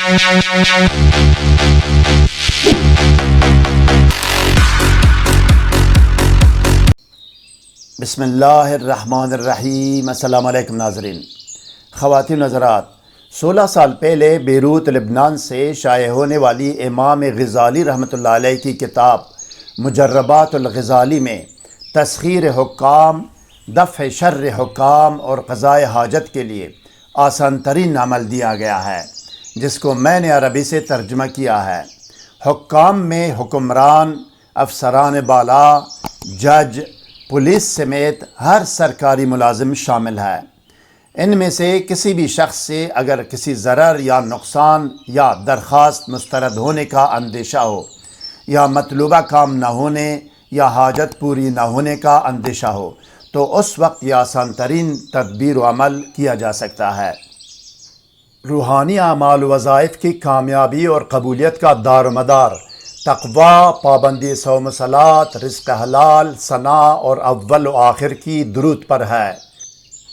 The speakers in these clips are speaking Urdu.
بسم اللہ الرحمن الرحیم۔ السلام علیکم ناظرین۔ خواتین حضرات، 16 سال پہلے بیروت لبنان سے شائع ہونے والی امام غزالی رحمۃ اللہ علیہ کی کتاب مجربات الغزالی میں تسخیر حکام، دفع شر حکام اور قضاء حاجت کے لیے آسان ترین عمل دیا گیا ہے، جس کو میں نے عربی سے ترجمہ کیا ہے۔ حکام میں حکمران، افسران بالا، جج، پولیس سمیت ہر سرکاری ملازم شامل ہے۔ ان میں سے کسی بھی شخص سے اگر کسی ضرر یا نقصان یا درخواست مسترد ہونے کا اندیشہ ہو، یا مطلوبہ کام نہ ہونے یا حاجت پوری نہ ہونے کا اندیشہ ہو، تو اس وقت یہ آسان ترین تدبیر و عمل کیا جا سکتا ہے۔ روحانی اعمال و وظائف کی کامیابی اور قبولیت کا دار و مدار تقویٰ، پابندی صوم و صلات، رزق حلال، ثناء اور اول و آخر کی درود پر ہے۔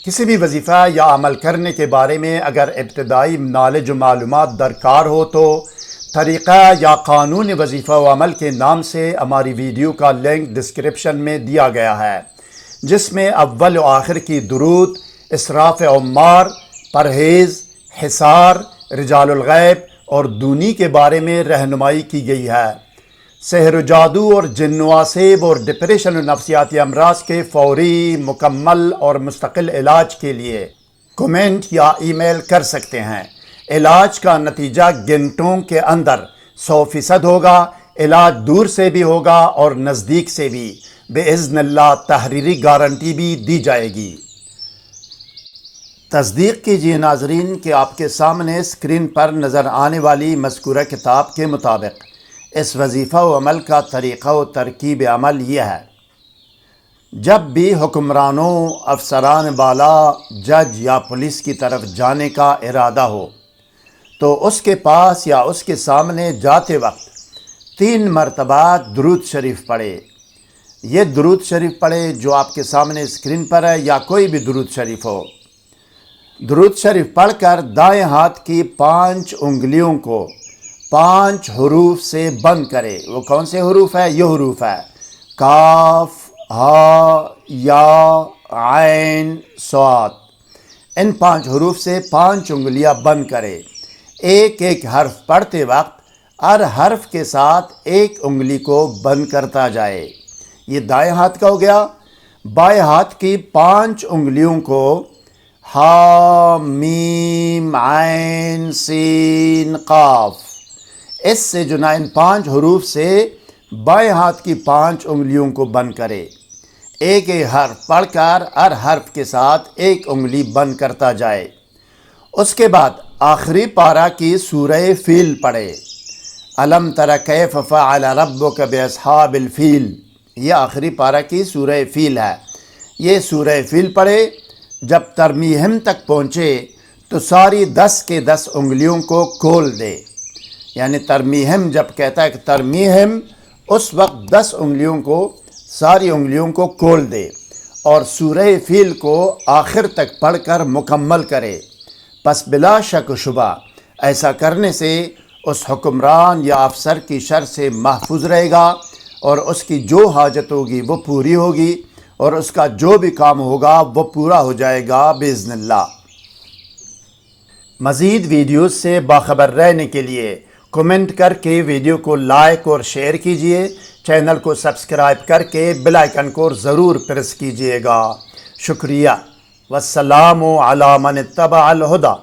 کسی بھی وظیفہ یا عمل کرنے کے بارے میں اگر ابتدائی نالج و معلومات درکار ہو تو طریقہ یا قانون وظیفہ و عمل کے نام سے ہماری ویڈیو کا لنک ڈسکرپشن میں دیا گیا ہے، جس میں اول و آخر کی درود، اسراف عمار، پرہیز، حصار، رجال الغیب اور دونی کے بارے میں رہنمائی کی گئی ہے۔ سحر و جادو اور جن و آسیب اور ڈپریشن و نفسیاتی امراض کے فوری، مکمل اور مستقل علاج کے لیے کمنٹ یا ای میل کر سکتے ہیں۔ علاج کا نتیجہ گھنٹوں کے اندر 100% ہوگا۔ علاج دور سے بھی ہوگا اور نزدیک سے بھی، باذن اللہ تحریری گارنٹی بھی دی جائے گی۔ تصدیق کیجیے ناظرین کہ آپ کے سامنے اسکرین پر نظر آنے والی مذکورہ کتاب کے مطابق اس وظیفہ و عمل کا طریقہ و ترکیب عمل یہ ہے۔ جب بھی حکمرانوں، افسران بالا، جج یا پولیس کی طرف جانے کا ارادہ ہو تو اس کے پاس یا اس کے سامنے جاتے وقت 3 مرتبہ درود شریف پڑھے۔ یہ درود شریف پڑھے جو آپ کے سامنے اسکرین پر ہے، یا کوئی بھی درود شریف ہو۔ درود شریف پڑھ کر دائیں ہاتھ کی 5 انگلیوں کو 5 حروف سے بند کرے۔ وہ کون سے حروف ہے؟ یہ حروف ہے کاف، ہا، یا، عین، صاد۔ ان 5 حروف سے 5 انگلیاں بند کرے۔ ایک ایک حرف پڑھتے وقت ہر حرف کے ساتھ 1 انگلی کو بند کرتا جائے۔ یہ دائیں ہاتھ کا ہو گیا۔ بائیں ہاتھ کی 5 انگلیوں کو ہا، میم، عین، سین، قاف، اس سے جو نا ان 5 حروف سے بائیں ہاتھ کی 5 انگلیوں کو بند کرے۔ ایک ایک حرف پڑھ کر ہر حرف کے ساتھ 1 انگلی بند کرتا جائے۔ اس کے بعد آخری پارہ کی سورہ فیل پڑھے۔ الم تر کیف فعل ربک باصحاب الفیل، یہ آخری پارہ کی سورہ فیل ہے۔ یہ سورہ فیل پڑھے۔ جب ترمیہم تک پہنچے تو ساری 10 کے 10 انگلیوں کو کھول دے۔ یعنی ترمیہم جب کہتا ہے کہ ترمیہم، اس وقت 10 انگلیوں کو، ساری انگلیوں کو کھول دے اور سورہ فیل کو آخر تک پڑھ کر مکمل کرے۔ پس بلا شک و شبہ ایسا کرنے سے اس حکمران یا افسر کی شر سے محفوظ رہے گا، اور اس کی جو حاجت ہوگی وہ پوری ہوگی، اور اس کا جو بھی کام ہوگا وہ پورا ہو جائے گا باذن اللہ۔ مزید ویڈیوز سے باخبر رہنے کے لیے کمنٹ کر کے ویڈیو کو لائک اور شیئر کیجیے۔ چینل کو سبسکرائب کر کے بیل آئیکن کو ضرور پریس کیجیے گا۔ شکریہ۔ والسلام علی من اتبع الہدی۔